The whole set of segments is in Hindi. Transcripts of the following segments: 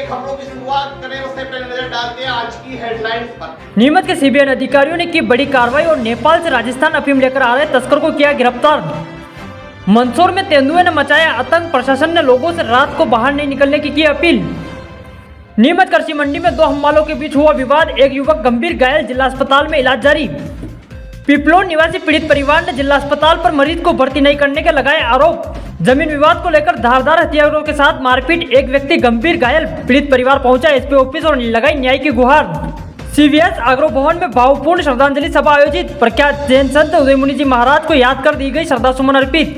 चलिए खबरों की शुरुआत करें उससे पहले नजर डालते हैं आज की हेडलाइंस पर। नीमच के सीबीआई अधिकारियों ने की बड़ी कार्रवाई और नेपाल से राजस्थान अफीम लेकर आ रहे तस्कर को किया गिरफ्तार। मंदसौर में तेंदुए ने मचाया आतंक, प्रशासन ने लोगों से रात को बाहर नहीं निकलने की अपील। नीमच कृषि मंडी में दो हमवालों के बीच हुआ विवाद, एक युवक गंभीर घायल, जिला अस्पताल में इलाज जारी। पिपलोन निवासी पीड़ित परिवार ने जिला अस्पताल पर मरीज को भर्ती नहीं करने के लगाए आरोप। जमीन विवाद को लेकर धारदार हथियारों के साथ मारपीट, एक व्यक्ति गंभीर घायल, पीड़ित परिवार पहुंचा एसपी ऑफिस और लगाई न्याय की गुहार। सीवीएस आग्रो भवन में भावपूर्ण श्रद्धांजलि सभा आयोजित, प्रख्यात जैन संत उदयमुनि जी महाराज को याद कर दी गई श्रद्धा सुमन अर्पित।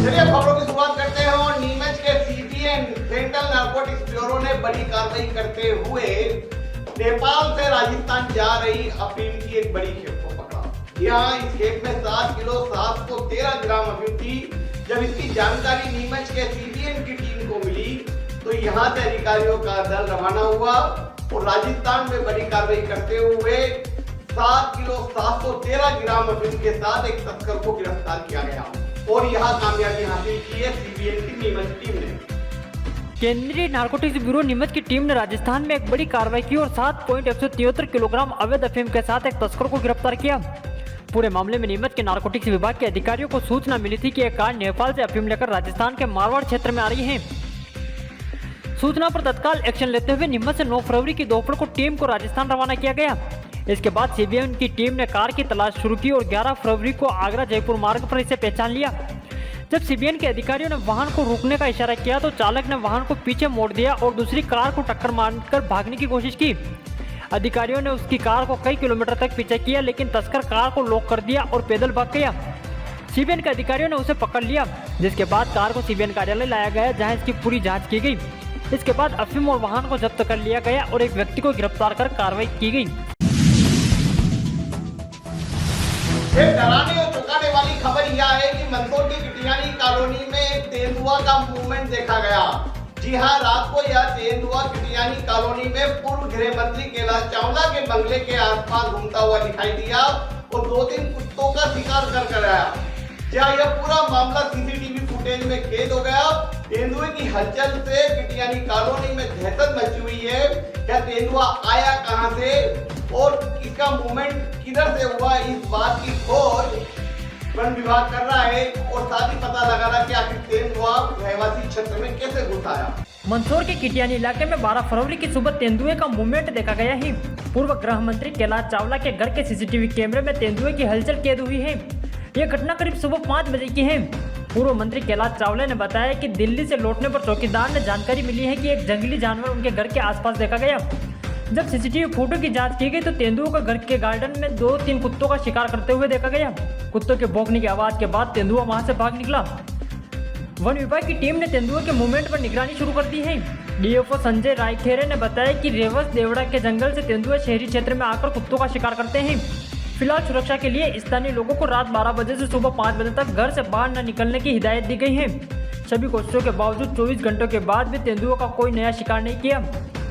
चलिए खबरों की शुरुआत करते हैं और नीमच के सीबीएन सेंट्रल नारकोटिक्स ब्यूरो ने बड़ी कार्रवाई करते हुए नेपाल से राजस्थान जा रही अफीम की एक बड़ी खेप को पकड़ा। यहाँ इस खेप में 7 किलो 713 ग्राम अफीम थी। जब इसकी जानकारी नीमच के सीबीएन की टीम को मिली तो यहाँ से अधिकारियों का दल रवाना हुआ और राजस्थान में बड़ी कार्रवाई करते हुए 7 किलो 713 ग्राम अफीम के साथ एक तस्कर को गिरफ्तार किया गया और यहाँ कामयाबी हासिल की है सीबीएन की नीमच टीम ने। केंद्रीय नारकोटिक्स ब्यूरो नीमच की टीम ने राजस्थान में एक बड़ी कार्रवाई की और 7.173 किलोग्राम अवैध अफीम के साथ एक तस्कर को गिरफ्तार किया। पूरे मामले में नीमच के नारकोटिक्स विभाग के अधिकारियों को सूचना मिली थी कि एक कार नेपाल से अफीम लेकर राजस्थान के मारवाड़ क्षेत्र में आ रही है। सूचना पर तत्काल एक्शन लेते हुए नीमच से 9 फरवरी की दोपहर को टीम को राजस्थान रवाना किया गया। इसके बाद सीबीआई की टीम ने कार की तलाश शुरू की और 11 फरवरी को आगरा जयपुर मार्ग पर इसे पहचान लिया। जब सीबीआई के अधिकारियों ने वाहन को रोकने का इशारा किया तो चालक ने वाहन को पीछे मोड़ दिया और दूसरी कार को टक्कर मारकर भागने की कोशिश की। अधिकारियों ने उसकी कार को कई किलोमीटर तक पीछे किया, लेकिन तस्कर कार को लॉक कर दिया और पैदल भाग गया। सीबीआई के अधिकारियों ने उसे पकड़ लिया, जिसके बाद कार को सीबीआई कार्यालय लाया गया, जहां इसकी पूरी जांच की गई। इसके बाद अफीम और वाहन को जब्त कर लिया गया और एक व्यक्ति को गिरफ्तार कर कार्रवाई की गई। एक डराने और चौंकाने वाली खबर यह है कि मंदसौर की किटियानी कॉलोनी में एक तेंदुआ का मूवमेंट देखा गया। जी हां, रात को यह तेंदुआ किटियानी कॉलोनी में पूर्व गृह मंत्री कैलाश चावला के बंगले के आसपास घूमता हुआ दिखाई दिया और 2-3 कुत्तों का शिकार कर आया। जहां यह पूरा मामला सीसीटीवी फुटेज में कैद हो गया। तेंदुए की हलचल से किटियानी कॉलोनी में दहशत मची हुई है। क्या तेंदुआ आया कहां से और इसका मूवमेंट किधर से हुआ, इस बात की खोज वन विभाग कर रहा है और साथ ही पता लगा रहा कि आखिर तेंदुआ रहवासी क्षेत्र में कैसे घुस आया। मंदसौर के किटियानी इलाके में 12 फरवरी की सुबह तेंदुए का मूवमेंट देखा गया है। पूर्व गृह मंत्री कैलाश चावला के घर के सीसीटीवी कैमरे में तेंदुए की हलचल कैद हुई है। यह घटना करीब सुबह 5 बजे की है। पूर्व मंत्री कैलाश चावला ने बताया कि दिल्ली से लौटने पर चौकीदार ने जानकारी मिली है कि एक जंगली जानवर उनके घर के आसपास देखा गया। जब सीसीटीवी फोटो की जांच की गई तो तेंदुए को घर के गार्डन में 2-3 कुत्तों का शिकार करते हुए देखा गया। कुत्तों के भौंकने की आवाज के बाद तेंदुआ वहां से भाग निकला। वन विभाग की टीम ने तेंदुए के मूवमेंट पर निगरानी शुरू कर दी है। डीएफओ संजय रायखेरे ने बताया कि रेवस देवड़ा के जंगल से तेंदुए शहरी क्षेत्र में आकर कुत्तों का शिकार करते हैं। फिलहाल सुरक्षा के लिए स्थानीय लोगों को रात 12 बजे से सुबह 5 बजे तक घर से बाहर न निकलने की हिदायत दी गई है। सभी कोशिशों के बावजूद 24 घंटों के बाद भी तेंदुओं का कोई नया शिकार नहीं किया।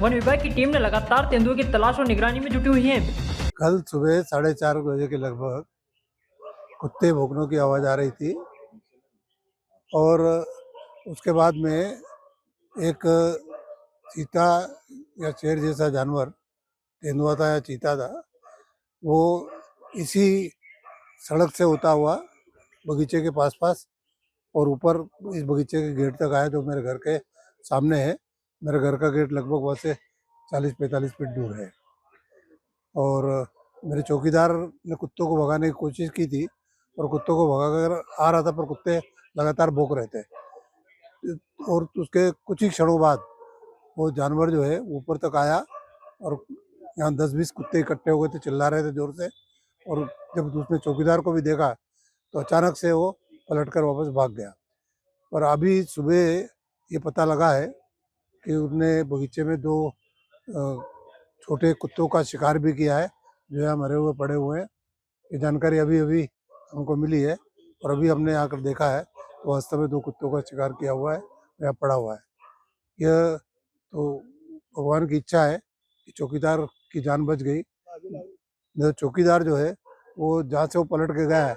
वन विभाग की टीम ने लगातार तेंदुए की तलाश और निगरानी में जुटी हुई है। कल सुबह 4:30 बजे के लगभग कुत्ते भौंकने की आवाज़ आ रही थी और उसके बाद में एक चीता या शेर जैसा जानवर, तेंदुआ था या चीता था, वो इसी सड़क से होता हुआ बगीचे के पास और ऊपर इस बगीचे के गेट तक आया जो मेरे घर के सामने है। मेरे घर का गेट लगभग वहाँ से 40-45 फीट दूर है और मेरे चौकीदार ने कुत्तों को भगाने की कोशिश की थी और कुत्तों को भगा कर आ रहा था, पर कुत्ते लगातार भौंक रहे थे और उसके कुछ ही क्षणों बाद वो जानवर जो है ऊपर तक आया और यहाँ 10-20 कुत्ते इकट्ठे हो गए थे, चिल्ला रहे थे जोर से। और जब उसने चौकीदार को भी देखा तो अचानक से वो पलटकर वापस भाग गया। और अभी सुबह ये पता लगा है कि उसने बगीचे में 2 छोटे कुत्तों का शिकार भी किया है जो यहाँ मरे हुए पड़े हुए हैं। ये जानकारी अभी हमको मिली है और अभी हमने आकर देखा है तो वास्तव में 2 कुत्तों का शिकार किया हुआ है, यहाँ पड़ा हुआ है। यह तो भगवान की इच्छा है कि चौकीदार की जान बच गई। चौकीदार जो है वो जहाँ से वो पलट के गया है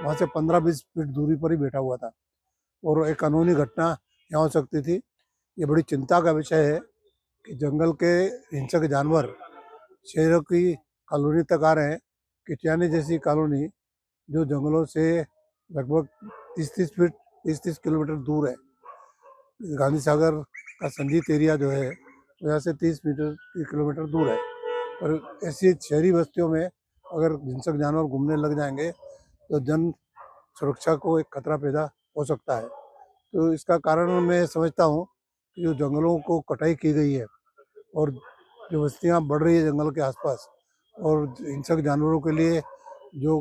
वहाँ से 15-20 फीट दूरी पर ही बैठा हुआ था और एक कानूनी घटना यहाँ हो सकती थी। ये बड़ी चिंता का विषय है कि जंगल के हिंसक जानवर शहरों की कॉलोनी तक आ रहे हैं। किटियानी जैसी कॉलोनी जो जंगलों से लगभग 30 किलोमीटर दूर है। गांधी सागर का संजीत एरिया जो है यहाँ से 30 किलोमीटर दूर है। पर ऐसी शहरी बस्तियों में अगर हिंसक जानवर घूमने लग जाएंगे तो जन सुरक्षा को एक खतरा पैदा हो सकता है। तो इसका कारण मैं समझता हूँ कि जो जंगलों को कटाई की गई है और जो बस्तियाँ बढ़ रही है जंगल के आसपास, और हिंसक जानवरों के लिए जो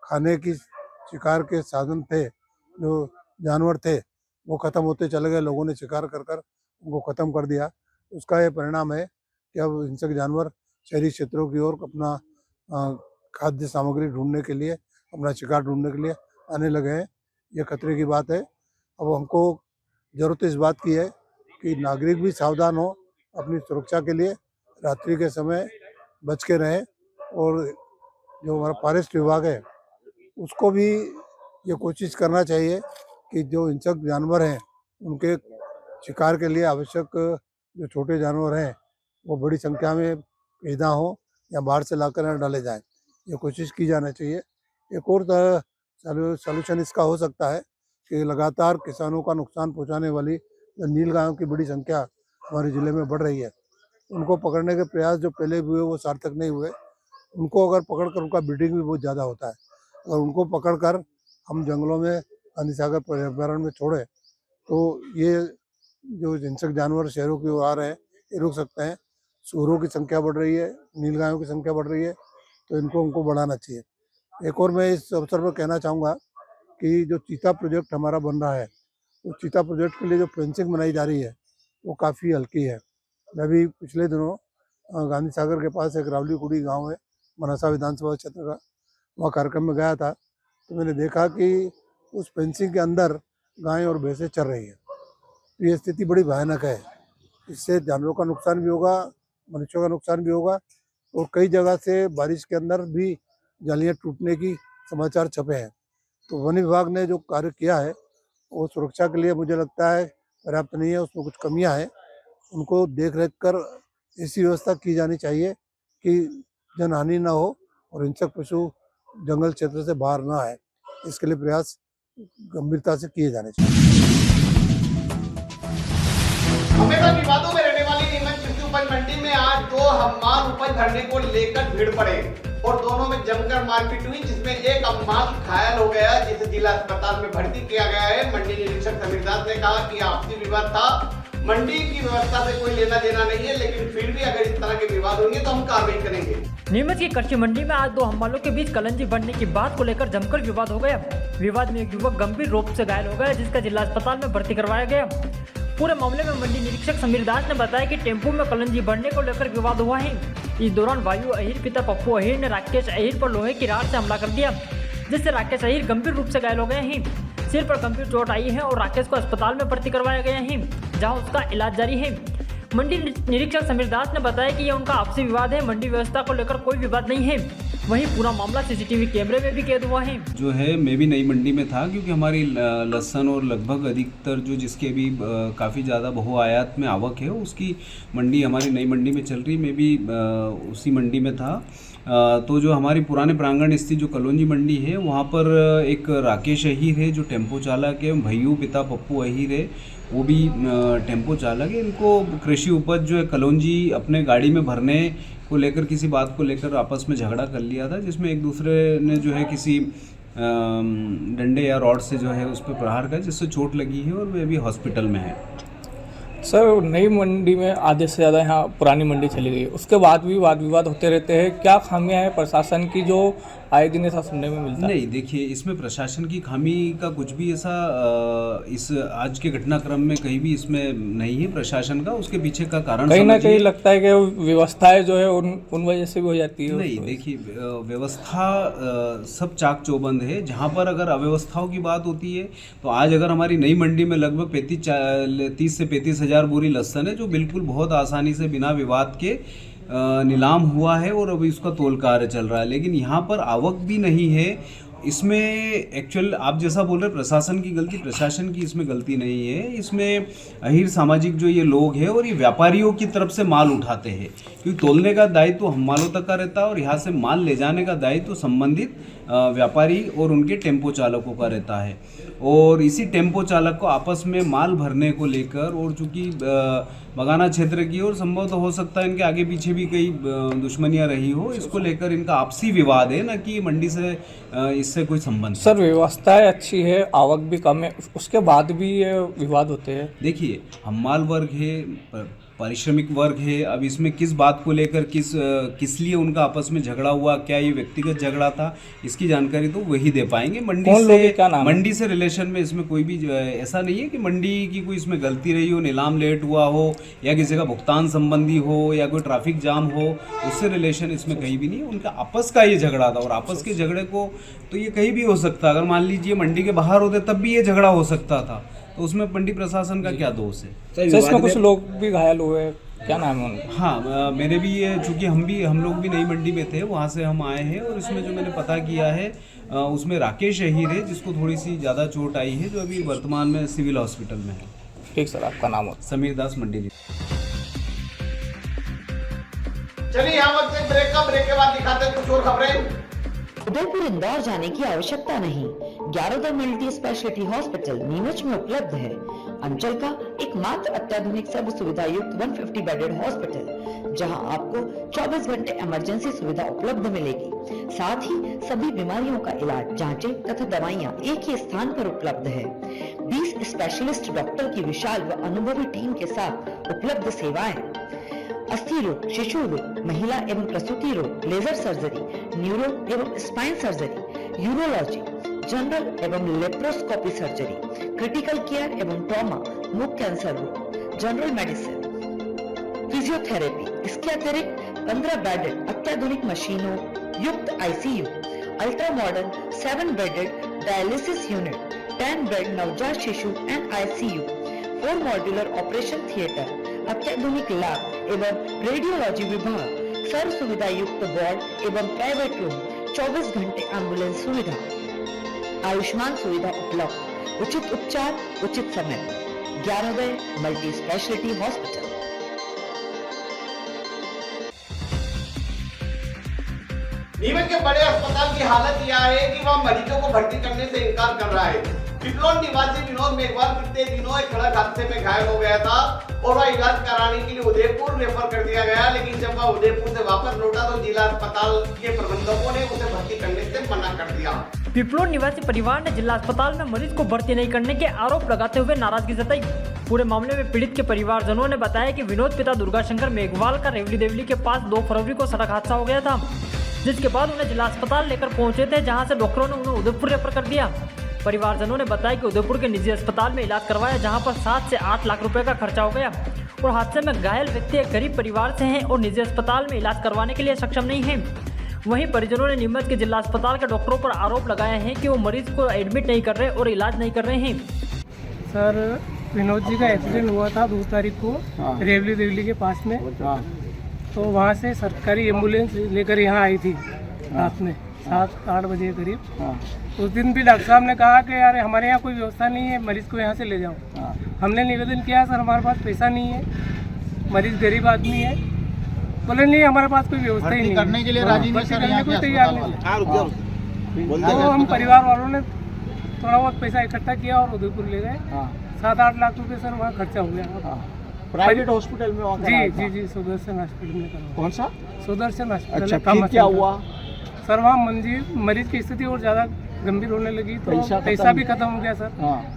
खाने की शिकार के साधन थे, जो जानवर थे, वो ख़त्म होते चले गए। लोगों ने शिकार कर कर उनको ख़त्म कर दिया। उसका ये परिणाम है कि अब हिंसक जानवर शहरी क्षेत्रों की ओर अपना खाद्य सामग्री ढूंढने के लिए, अपना शिकार ढूंढने के लिए आने लगे हैं। ये खतरे की बात है। अब हमको ज़रूरत इस बात की है कि नागरिक भी सावधान हो, अपनी सुरक्षा के लिए रात्रि के समय बच के रहें। और जो हमारा फॉरेस्ट विभाग है उसको भी ये कोशिश करना चाहिए कि जो हिंसक जानवर हैं उनके शिकार के लिए आवश्यक जो छोटे जानवर हैं वो बड़ी संख्या में पैदा हों या बाहर से लाकर यहाँ डाले जाएं। ये कोशिश की जाना चाहिए। एक और सॉल्यूशन इसका हो सकता है कि लगातार किसानों का नुकसान पहुंचाने वाली जो नीलगायों की बड़ी संख्या हमारे ज़िले में बढ़ रही है, उनको पकड़ने के प्रयास जो पहले भी हुए वो सार्थक नहीं हुए। उनको अगर पकड़कर, उनका ब्रीडिंग भी बहुत ज़्यादा होता है, अगर उनको पकड़कर हम जंगलों में गांधी सागर पर्यावरण में छोड़े तो ये जो हिंसक जानवर शहरों की ओर आ रहे हैं ये रुक सकते हैं। सूअरों की संख्या बढ़ रही है, नीलगायों की संख्या बढ़ रही है, तो उनको बढ़ाना चाहिए। एक और मैं इस अवसर पर कहना चाहूँगा कि जो चीता प्रोजेक्ट हमारा बन रहा है, उस चीता प्रोजेक्ट के लिए जो फेंसिंग बनाई जा रही है वो काफ़ी हल्की है। मैं भी पिछले दिनों गांधी सागर के पास एक रावली कुड़ी गाँव है, मनसा विधानसभा क्षेत्र का, वहाँ कार्यक्रम में गया था। तो मैंने देखा कि उस फेंसिंग के अंदर गायें और भैंसें चर रही हैं। तो ये स्थिति बड़ी भयानक है। इससे जानवरों का नुकसान भी होगा, मनुष्यों का नुकसान भी होगा। और कई जगह से बारिश के अंदर भी जालियाँ टूटने की समाचार छपे हैं। तो वन विभाग ने जो कार्य किया है वो सुरक्षा के लिए मुझे लगता है पर्याप्त नहीं है, उसमें कुछ कमियां हैं। उनको देख रेख कर ऐसी व्यवस्था की जानी चाहिए कि जनहानि ना हो और हिंसक पशु जंगल क्षेत्र से बाहर ना आए। इसके लिए प्रयास गंभीरता से किए जाने चाहिए। हमेशा विवादों में रहने वाली नीमच कृषि उपज मंडी में आज दो हम्माल उपज भरने को लेकर भीड़ पड़े और दोनों में जमकर मारपीट हुई, जिसमें एक हम्माल घायल हो गया, जिसे जिला अस्पताल में भर्ती किया गया है। मंडी निरीक्षक समीर दास ने कहा कि आपसी विवाद था, मंडी की व्यवस्था से कोई लेना देना नहीं है, लेकिन फिर भी अगर इस तरह के विवाद होंगे तो हम कार्रवाई करेंगे। नीमच की कृषि मंडी में आज दो हम्मालों के बीच कलंजी बढ़ने की बात को लेकर जमकर विवाद हो गया। विवाद में एक युवक गंभीर रूप से घायल हो गया, जिसका जिला अस्पताल में भर्ती करवाया गया। पूरे मामले में मंडी निरीक्षक समीर दास ने बताया कि टेम्पो में कलंजी बढ़ने को लेकर विवाद हुआ है। इस दौरान वायु अहिर पिता पप्पू अहिर ने राकेश अहिर पर लोहे की राड से हमला कर दिया, जिससे राकेश अहिर गंभीर रूप से घायल हो गए हैं। सिर पर गंभीर चोट आई है और राकेश को अस्पताल में भर्ती करवाया गया है, जहां उसका इलाज जारी है। मंडी निरीक्षक समीर दास ने बताया कि यह उनका आपसी विवाद है, मंडी व्यवस्था को लेकर कोई विवाद नहीं है। वहीं पूरा मामला सीसीटीवी कैमरे में भी कैद हुआ है। जो है मैं भी नई मंडी में था, क्योंकि हमारी लहसुन और लगभग अधिकतर जो जिसके भी काफ़ी ज़्यादा बहुआयात में आवक है उसकी मंडी हमारी नई मंडी में चल रही। मैं भी उसी मंडी में था। तो जो हमारी पुराने प्रांगण स्थित जो कलौंजी मंडी है वहाँ पर एक राकेश अहिर है जो टेम्पो चालक है, भैयू पिता पप्पू अहिर है वो भी टेम्पो चालक है। इनको कृषि उपज जो है कलौंजी अपने गाड़ी में भरने को लेकर किसी बात को लेकर आपस में झगड़ा कर लिया था, जिसमें एक दूसरे ने जो है किसी डंडे या रॉड से जो है उस पर प्रहार किया, जिससे चोट लगी है और वे अभी हॉस्पिटल में है। सर, नई मंडी में आधे से ज़्यादा यहाँ पुरानी मंडी चली गई, उसके बाद भी वाद विवाद होते रहते हैं। क्या खामियां हैं प्रशासन की जो आए दिन ऐसा सुनने में मिलता है? नहीं, देखिए इसमें प्रशासन की खामी का कुछ भी ऐसा इस आज के घटनाक्रम में कहीं भी इसमें नहीं है प्रशासन का। उसके पीछे का कारण कहीं ना कहीं लगता है कि व्यवस्थाएं जो है उन वजह से भी हो जाती है। नहीं, देखिए व्यवस्था सब चाक चौबंद है। जहाँ पर अगर अव्यवस्थाओं की बात होती है तो आज अगर हमारी नई मंडी में लगभग 30 से 35 हज़ार बोरी लहसुन है जो बिल्कुल बहुत आसानी से बिना विवाद के नीलाम हुआ है और अभी उसका तोल कार्य चल रहा है, लेकिन यहाँ पर आवक भी नहीं है। इसमें एक्चुअल आप जैसा बोल रहे प्रशासन की गलती, प्रशासन की इसमें गलती नहीं है। इसमें अहीर सामाजिक जो ये लोग हैं और ये व्यापारियों की तरफ से माल उठाते हैं, क्योंकि तोलने का दायित्व तो हम मालों तक का रहता है और यहाँ से माल ले जाने का दायित्व तो संबंधित व्यापारी और उनके टेम्पो चालकों का रहता है। और इसी टेम्पो चालक को आपस में माल भरने को लेकर, और चूँकि बगाना क्षेत्र की और संभव तो हो सकता है इनके आगे पीछे भी कई दुश्मनियां रही हो, इसको लेकर इनका आपसी विवाद है, न कि मंडी से इससे कोई संबंध। सर व्यवस्थाएं अच्छी है, आवक भी कम है, उसके बाद भी ये विवाद होते हैं। देखिए, हमाल वर्ग है, पारिश्रमिक वर्ग है, अब इसमें किस बात को लेकर किस लिए उनका आपस में झगड़ा हुआ, क्या ये व्यक्तिगत झगड़ा था, इसकी जानकारी तो वही दे पाएंगे। मंडी से रिलेशन में इसमें कोई भी ऐसा नहीं है कि मंडी की कोई इसमें गलती रही हो, नीलाम लेट हुआ हो, या किसी का भुगतान संबंधी हो, या कोई ट्रैफिक जाम हो, उससे रिलेशन इसमें कहीं भी नहीं है। उनका आपस का ये झगड़ा था, और आपस के झगड़े को तो ये कहीं भी हो सकता है। अगर मान लीजिए मंडी के बाहर होते तब भी ये झगड़ा हो सकता था, तो उसमें मंडी प्रशासन का क्या दोष है। सर इसमें कुछ लोग भी घायल हुए, क्या नाम है उनका? हाँ, मेरे भी ये, चूँकि हम लोग भी नई मंडी में थे, वहाँ से हम आए हैं, और इसमें जो मैंने पता किया है उसमें राकेश अहीर है, जिसको थोड़ी सी ज़्यादा चोट आई है, जो अभी वर्तमान में सिविल हॉस्पिटल में है। ठीक सर, आपका नाम हो? समीर दास, मंडी। चलिए हम वक्त एक ब्रेक के बाद दिखाते हैं कुछ और खबरें। उदयपुर इंदौर जाने की आवश्यकता नहीं। ग्यारोदय मल्टी स्पेशलिटी हॉस्पिटल नीमच में उपलब्ध है। अंचल का एकमात्र अत्याधुनिक सर्व सुविधा युक्त 150 बेडेड हॉस्पिटल, जहां आपको 24 घंटे इमरजेंसी सुविधा उपलब्ध मिलेगी। साथ ही सभी बीमारियों का इलाज, जांचें तथा दवाइयां एक ही स्थान पर उपलब्ध है। 20 स्पेशलिस्ट डॉक्टर की विशाल व अनुभवी टीम के साथ उपलब्ध सेवाएं, अस्थि रोग, शिशु रोग, महिला एवं प्रसूति रोग, लेजर सर्जरी, न्यूरो एवं स्पाइन सर्जरी, यूरोलॉजी, जनरल एवं लेप्रोस्कोपी सर्जरी, क्रिटिकल केयर एवं ट्रॉमा, मुख कैंसर रोग, जनरल मेडिसिन, फिजियोथेरेपी। इसके अतिरिक्त 15 बेडेड अत्याधुनिक मशीनों युक्त ICU, ultra modern 7 bedded dialysis unit, 10 bed नवजात शिशु and ICU, 4 modular operation theatre, अत्याधुनिक लैब एवं रेडियोलॉजी विभाग, सर्व सुविधा युक्त वार्ड एवं प्राइवेट रूम, 24 घंटे एम्बुलेंस सुविधा, आयुष्मान सुविधा उपलब्ध, उचित उपचार उचित समय पर। 11 मल्टी स्पेशलिटी हॉस्पिटल। नीमच के बड़े अस्पताल की हालत यह है कि वह मरीजों को भर्ती करने से इनकार कर रहा है। पिपलोन निवासी विनोद मेघवाल बीते दिनों एक सड़क हादसे में घायल हो गया था और वह इलाज कराने के लिए उदयपुर रेफर कर दिया गया, लेकिन जब वह उदयपुर से वापस लौटा तो जिला अस्पताल के प्रबंधकों ने उसे भर्ती करने से मना कर दिया। पिपलोन निवासी परिवार ने जिला अस्पताल में मरीज को भर्ती नहीं करने के आरोप लगाते हुए नाराजगी जताई। पूरे मामले में पीड़ित के परिवारजनों ने बताया कि विनोद पिता दुर्गाशंकर मेघवाल का रेवली देवली के पास 2 फरवरी को सड़क हादसा हो गया था, जिसके बाद उन्हें जिला अस्पताल लेकर पहुंचे थे, जहां से डॉक्टरों ने उन्हें उदयपुर रेफर कर दिया। परिवारजनों ने बताया कि उदयपुर के निजी अस्पताल में इलाज करवाया, जहां पर 7 से 8 लाख रुपए का खर्चा हो गया, और हादसे में घायल व्यक्ति एक गरीब परिवार से हैं और निजी अस्पताल में इलाज करवाने के लिए सक्षम नहीं है। वहीं परिजनों ने नीमच के जिला अस्पताल के डॉक्टरों पर आरोप लगाया है कि वो मरीज को एडमिट नहीं कर रहे और इलाज नहीं कर रहे हैं। सर विनोद जी का एक्सीडेंट हुआ था 2 तारीख को रेवली देवली के पास में। तो वहाँ से सरकारी एम्बुलेंस लेकर यहाँ आई थी रात में 7-8 बजे के करीब। उस दिन भी डॉक्टर साहब ने कहा कि यार हमारे यहाँ कोई व्यवस्था नहीं है, मरीज़ को यहाँ से ले जाओ। हमने निवेदन किया सर हमारे पास पैसा नहीं है, मरीज़ गरीब आदमी है। बोले नहीं हमारे पास कोई व्यवस्था ही नहीं करने के लिए राजी नहीं, करने को तैयार नहीं। तो हम परिवार वालों ने थोड़ा बहुत पैसा इकट्ठा किया और उदयपुर ले गए। 7-8 लाख रुपए सर वहाँ खर्चा हो गया। प्राइवेट हॉस्पिटल में? जी सुदर्शन हॉस्पिटल में करवा। कौन सा? सुदर्शन हॉस्पिटल। अच्छा, फिर क्या हुआ सर? वहाँ मरीज की स्थिति और ज़्यादा गंभीर होने लगी तो पैसा भी खत्म हो गया सर।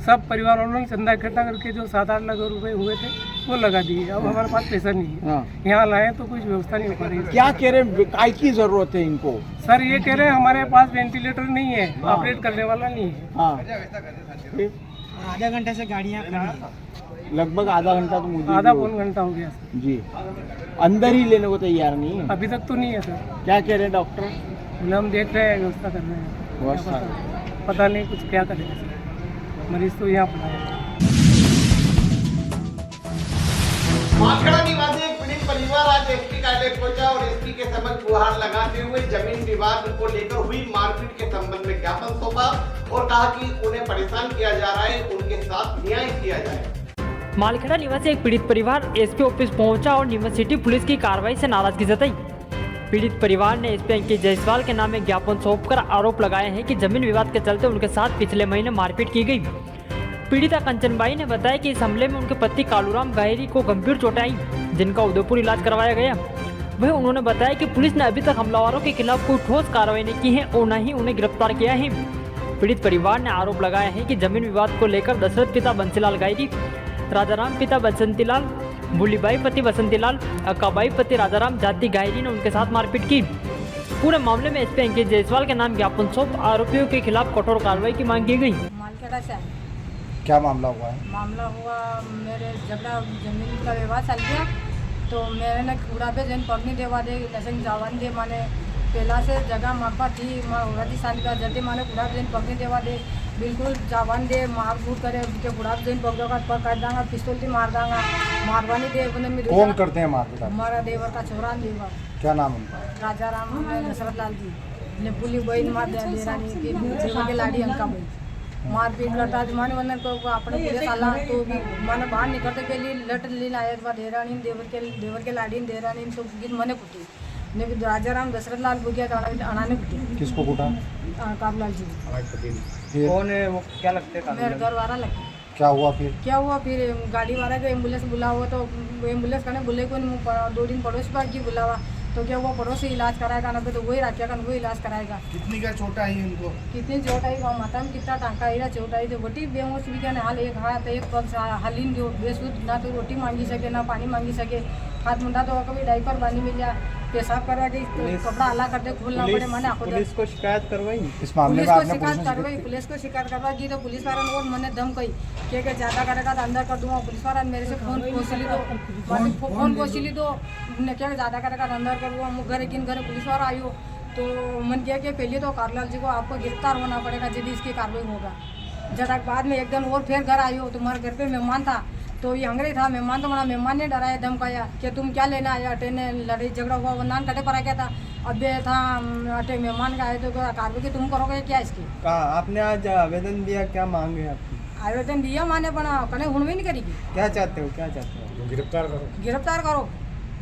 सब परिवार वालों ने चंदा इकट्ठा करके जो 7-8 लाख रुपए हुए थे वो लगा दिए। अब हमारे पास पैसा नहीं है, यहाँ लाए तो कुछ व्यवस्था नहीं हो पा रही है। क्या कह रहे, काय की जरूरत है इनको? सर ये कह रहे हैं हमारे पास वेंटिलेटर नहीं है, ऑपरेट करने वाला नहीं है। आधा घंटे से गाड़ियाँ लगभग आधा घंटा तो मुझे आधा पौन घंटा हो गया सर। जी, अंदर ही लेने को तैयार नहीं है अभी तक तो नहीं है सर। क्या कह रहे हैं डॉक्टर? बोले हम देख रहे हैं, व्यवस्था कर रहे हैं, पता नहीं कुछ क्या करेंगे सर। मरीज तो यहाँ पड़ा है। मालखेड़ा निवासी एक पीड़ित परिवार आज एसपी डायरेक्ट पहुंचा और एसपी के समक्ष गुहार लगाते हुए जमीन विवाद को लेकर हुई मारपीट के संबंध में ज्ञापन सौंपा और कहा कि उन्हें परेशान किया जा रहा है, उनके साथ न्याय किया जाए। मालखेड़ा निवासी एक पीड़ित परिवार एसपी ऑफिस पहुंचा और नीमच सिटी पुलिस की कार्रवाई से नाराजगी जताई। पीड़ित परिवार ने एसपी अंकित जायसवाल के नाम एक ज्ञापन सौंपकर आरोप लगाया है कि जमीन विवाद के चलते उनके साथ पिछले महीने मारपीट की गई। पीड़िता कंचनबाई ने बताया कि इस हमले में उनके पति कालूराम गहरी को गंभीर चोटें आई, जिनका उदयपुर इलाज करवाया गया। वहीं उन्होंने बताया कि पुलिस ने अभी तक हमलावरों के खिलाफ कोई ठोस कार्रवाई नहीं की है और न ही उन्हें गिरफ्तार किया है। पीड़ित परिवार ने आरोप लगाया है कि जमीन विवाद को लेकर दशरथ पिता बंसीलाल गहरी, राजाराम पिता बसंतीलाल, बुलीबाई पति बसंतीलाल, अक्काबाई पति राजाराम जाति गहरी ने उनके साथ मारपीट की। पूरे मामले में एसपी अंकित जायसवाल के नाम ज्ञापन सौंप आरोपियों के खिलाफ कठोर कार्रवाई की मांग की गई। मालखेड़ा से आए। क्या मामला हुआ है? मामला हुआ मेरे झगड़ा जमीन का विवाद चल गया, तो मैंने कूड़ा पे जन पगनी देवा दे लसन जावन दे माने पहला से जगह मापा थी औरती साल का जल्दी माने कूड़ा पे जन पगनी देवा दे बिल्कुल जावन दे मार फूट करे के कूड़ा पे जन पग का पर काट दांगा पिस्तौल से मार दांगा मारवानी दे बने में कौन करते हैं मारपीट? हमारा देवर का छोरा देवर। क्या नाम उनका? राजाराम दशरथ लाल जी ने पुली बहन मार दे रानी के देवर के लाड़ी अंका बहन मारपीट करता माने वरना को अपने पुलिस आला तो भी माने बाहर निकलते पहले लट लीन आया था देरानी देवर के लाड़ी देरानी तो गिन मने कुटी ने राजाराम दशरथ लाल बुगिया अनाने कुटी। किसको कूटा? काबलाल जी। कौन है वो? क्या लगते हैं? मेरे घर वाला लगे। क्या हुआ फिर? फिर गाड़ी वाला को एम्बुलेंस बुलावा तो एम्बुलेंस करने बुले को 2 दिन पड़ोस पर की बुलावा तो क्या वो पड़ोसी इलाज कराएगा ना तो वही रखेगा वो इलाज कराएगा। कितनी का चोट आई उनको? कितनी चोट आई वहाँ माथा में कितना टांका आई चोट आई तो रोटी बेहोश भी क्या हाल एक हाथ एक पग हालिन जो बेसुध ना तो रोटी मांगी सके ना पानी मांगी सके हाथ मुंडा तो कभी डाइपर बांधी मिल जाए पेशाब करवा के कपड़ा अलग करते खोलना पड़े माने पुलिस को शिकायत करवाई इस मामले में? आपने पुलिस को शिकायत करवाई तो पुलिस वाला और मैंने दम कही कि ज्यादा करेगा तो अंदर कर दूंगा। पुलिस वाला मेरे से फोन पोछली तो क्या ज्यादा करेगा तो अंदर कर दूंगा। घर किन घर पुलिस वाला आयो तो मन किया कि पहले तो कारलाल जी को आपको गिरफ्तार होना पड़ेगा यदि इसकी कार्रवाई होगा। जरा बाद में एक दिन और फिर घर आयो तुम्हारे घर पे मेहमान था तो ये अंग्रेज था मेहमान तो हमारा मेहमान ने डराया धमकाया कि तुम क्या लेना आया अटे ने लड़ाई झगड़ा हुआ वो नान कटे पर आ गया था अब ये था अटे मेहमान का आए तो कार्रवाई की तुम करोगे क्या इसकी? कहा आपने आज आवेदन दिया, क्या मांगे आपकी? आवेदन दिया माने बना कने हुनवी नहीं करेगी। क्या चाहते हो?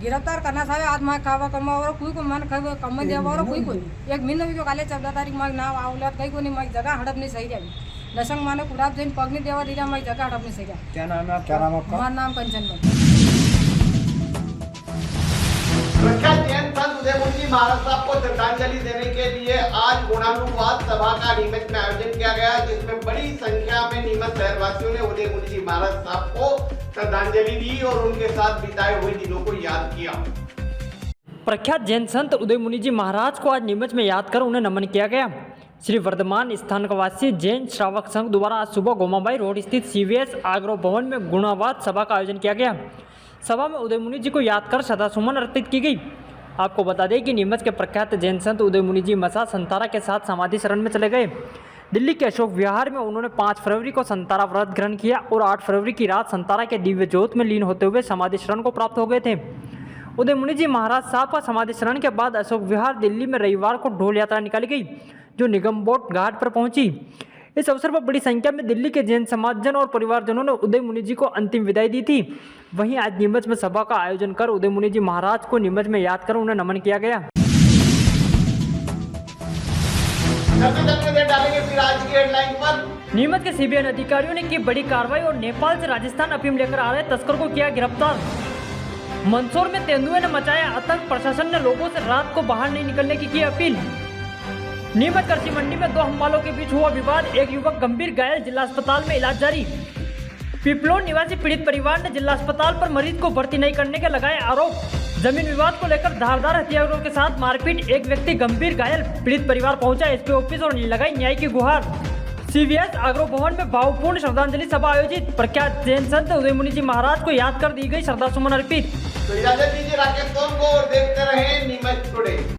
गिरफ्तार करना था आज माँ खावा कमा और कोई को मन खावे कम देवा और कोई एक महीने भी जो काले 14 तारीख माग ना आवलत कहीं को नहीं माग जगह हड़प नहीं सही जाएगी लसंग माने कुड़ाप जैन पगनी देवा दिला माग जगह हड़प नहीं सही जाए। क्या नाम है आपका? क्या नाम आपका? हमारा नाम कंचन। प्रख्यात जैन संत उदयपुर जी महाराज साहब को श्रद्धांजलि देने के लिए आज गुणानुवाद सभा का नीमच में आयोजन किया गया, जिसमें बड़ी संख्या में नीमच शहरवासियों ने उदयपुर जी महाराज साहब को श्रद्धांजलि दी और उनके साथ बिताए हुए दिनों को याद किया। प्रख्यात जैन संत उदयमुनि जी महाराज को आज नीमच में याद कर उन्हें नमन किया गया। श्री वर्धमान स्थानकवासी जैन श्रावक संघ द्वारा आज सुबह गोमाबाई रोड स्थित CVS आग्रह भवन में गुणानुवाद सभा का आयोजन किया गया। सभा में उदयमुनि जी को याद कर श्रद्धासुमन अर्पित की गई। आपको बता दें कि नीमच के प्रख्यात जैन संत उदयमुनि जी मसा संतारा के साथ समाधि शरण में चले गए। दिल्ली के अशोक विहार में उन्होंने 5 फरवरी को संतारा व्रत ग्रहण किया और 8 फरवरी की रात संतारा के दिव्य ज्योत में लीन होते हुए समाधि शरण को प्राप्त हो गए थे। उदयमुनि जी महाराज साहब का समाधि शरण के बाद अशोक विहार दिल्ली में रविवार को ढोल यात्रा निकाली गई जो निगमबोट घाट पर पहुंची। इस अवसर पर बड़ी संख्या में दिल्ली के जैन समाजजन और परिवारजनों ने उदयमुनि जी को अंतिम विदाई दी थी। वहीं आज नीमच में सभा का आयोजन कर उदयमुनि जी महाराज को नीमच में याद कर उन्हें नमन किया गया। नीमच के CBI अधिकारियों ने की बड़ी कार्रवाई और नेपाल से राजस्थान अफीम लेकर आ रहे तस्कर को किया गिरफ्तार। मंदसौर में तेंदुए ने मचाया आतंक, प्रशासन ने लोगों से रात को बाहर नहीं निकलने की अपील। नीमच कृषि मंडी में 2 हमवालों के बीच हुआ विवाद, एक युवक गंभीर घायल, जिला अस्पताल में इलाज जारी। पिपलोन निवासी पीड़ित परिवार ने जिला अस्पताल पर मरीज को भर्ती नहीं करने के लगाए आरोप। जमीन विवाद को लेकर धारदार हथियारों के साथ मारपीट, एक व्यक्ति गंभीर घायल, पीड़ित परिवार पहुंचा SP ऑफिस और लगाई न्याय की गुहार। CVS आग्रह भवन में भावपूर्ण श्रद्धांजलि सभा आयोजित, प्रख्यात जैन संत उदयमुनि जी महाराज को याद कर दी गई श्रद्धासुमन अर्पित। तो इजाजत दीजिए राकेश को और देखते रहे नीमच टुडे।